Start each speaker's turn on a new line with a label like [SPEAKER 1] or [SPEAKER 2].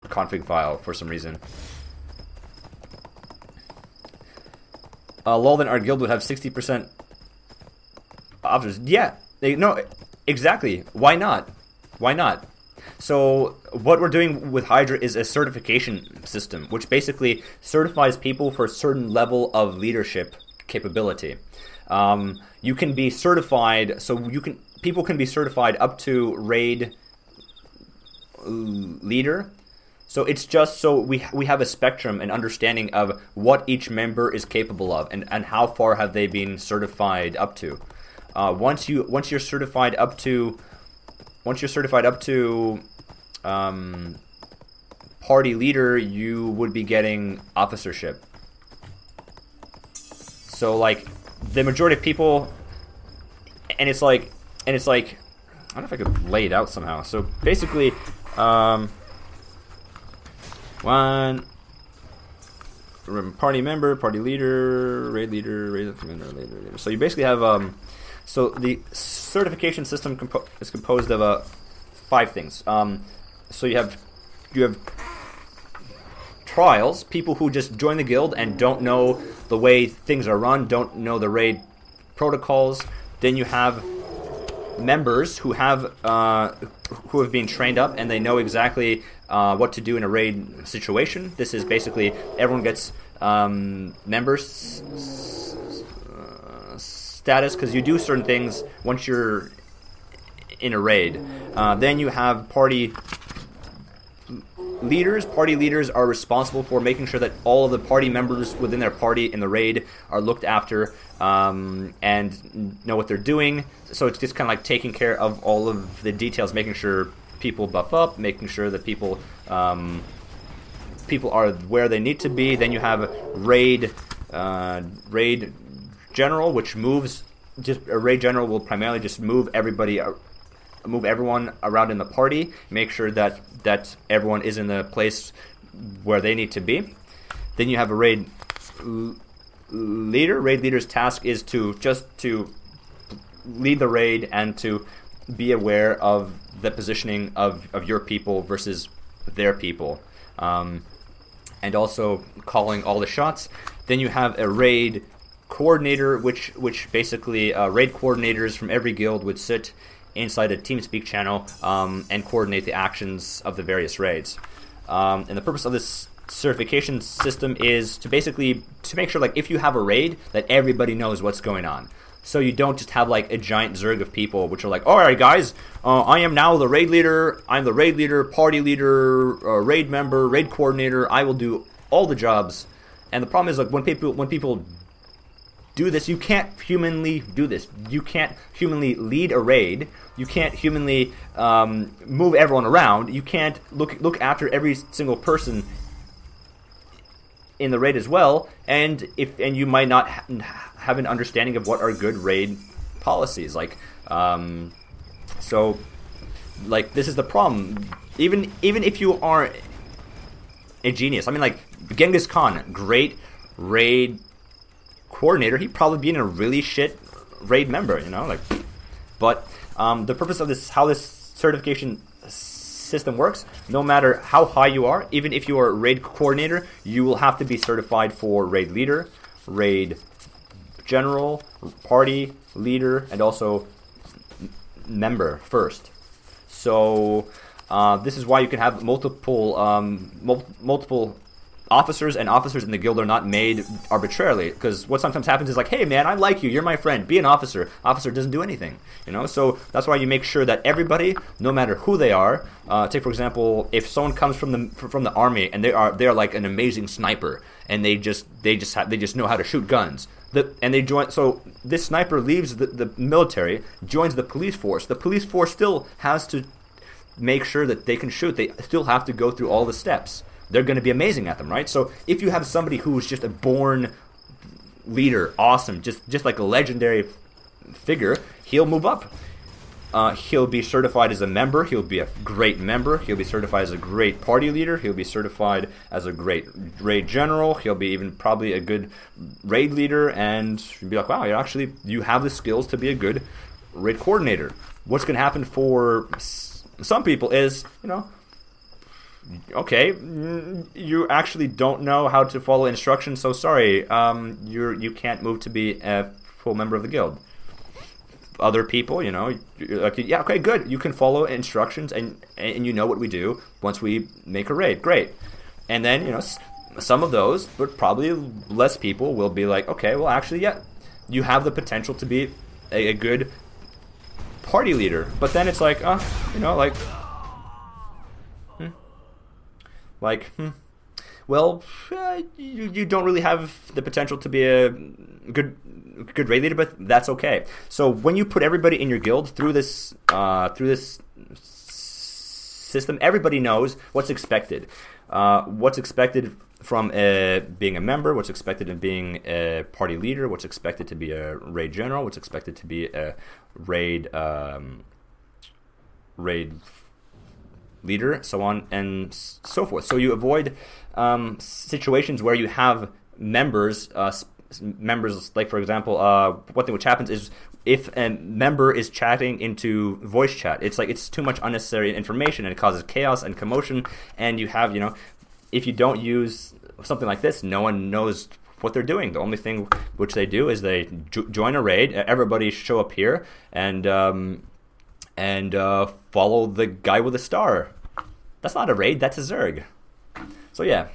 [SPEAKER 1] config file for some reason. Lol, then our guild would have 60% officers. Yeah, no, exactly. Why not? Why not? So what we're doing with Hydra is a certification system, which basically certifies people for a certain level of leadership capability. You can be certified, so people can be certified up to raid leader. So it's just so we have a spectrum and understanding of what each member is capable of and how far have they been certified up to. Once you're certified up to party leader, you would be getting officership. So like the majority of people, and it's like I don't know if I could lay it out somehow. So basically, one party member, party leader, raid leader, commander, leader. So you basically have so the certification system is composed of 5 things. So you have trials, people who just join the guild and don't know the way things are run, don't know the raid protocols. Then you have members who have been trained up and they know exactly what to do in a raid situation. This is basically everyone gets members status because you do certain things once you're in a raid. Then you have party leaders. Party leaders are responsible for making sure that all of the party members within their party in the raid are looked after and know what they're doing. So it's just kind of like taking care of all of the details, making sure people buff up, making sure that people are where they need to be. Then you have raid general, which moves. Just a raid general will primarily just move everyone around in the party, make sure that everyone is in the place where they need to be. Then you have a raid leader. Raid leader's task is to lead the raid and to be aware of the positioning of your people versus their people, and also calling all the shots. Then you have a raid coordinator, which basically raid coordinators from every guild would sit inside a TeamSpeak channel and coordinate the actions of the various raids. And the purpose of this certification system is to make sure, like, if you have a raid, that everybody knows what's going on. So you don't just have like a giant zerg of people which are like, all right guys, I am now the raid leader, I'm the raid leader, party leader, raid member, raid coordinator, I will do all the jobs. And the problem is, like, when people do this, you can't humanly do this. You can't humanly lead a raid. You can't humanly move everyone around. You can't look after every single person in the raid as well. And you might not have an understanding of what are good raid policies. Like, so, like, this is the problem. Even if you are a genius, I mean, like Genghis Khan, great raid coordinator, he'd probably be in a really shit raid member, you know, like. But the purpose of this, how this certification system works, no matter how high you are, even if you are a raid coordinator, you will have to be certified for raid leader, raid general, party leader, and also member first. So this is why you can have multiple officers, and officers in the guild are not made arbitrarily, because what sometimes happens is like, hey man, I like you, you're my friend, be an officer. Officer doesn't do anything, you know. So that's why you make sure that everybody, no matter who they are, take for example, if someone comes from the army and they are like an amazing sniper and they just know how to shoot guns, and they join. So this sniper leaves the military, joins the police force. The police force still has to make sure that they can shoot. They still have to go through all the steps. They're going to be amazing at them, right? So if you have somebody who's just a born leader, awesome, just like a legendary figure, he'll move up. He'll be certified as a member. He'll be a great member. He'll be certified as a great party leader. He'll be certified as a great raid general. He'll be even probably a good raid leader, and you'll be like, wow, you have the skills to be a good raid coordinator. What's going to happen for some people is, you know, Okay, you actually don't know how to follow instructions, so sorry. You can't move to be a full member of the guild. Other people, you know, like, yeah, okay, good. You can follow instructions, and you know what we do once we make a raid. Great. And then, you know, some of those, but probably less people will be like, okay, well, actually, yeah, you have the potential to be a good party leader. But then it's like, you know, well, you don't really have the potential to be a good raid leader, but that's okay. So when you put everybody in your guild through this system, everybody knows what's expected. What's expected from being a member, what's expected in being a party leader, what's expected to be a raid general, what's expected to be a raid leader, so on and so forth. So you avoid situations where you have members, like, for example, one thing which happens is if a member is chatting into voice chat, it's like it's too much unnecessary information and it causes chaos and commotion, and you have, you know, if you don't use something like this, no one knows what they're doing. The only thing which they do is they join a raid, everybody show up here, and follow the guy with a star. That's not a raid, that's a zerg. So yeah.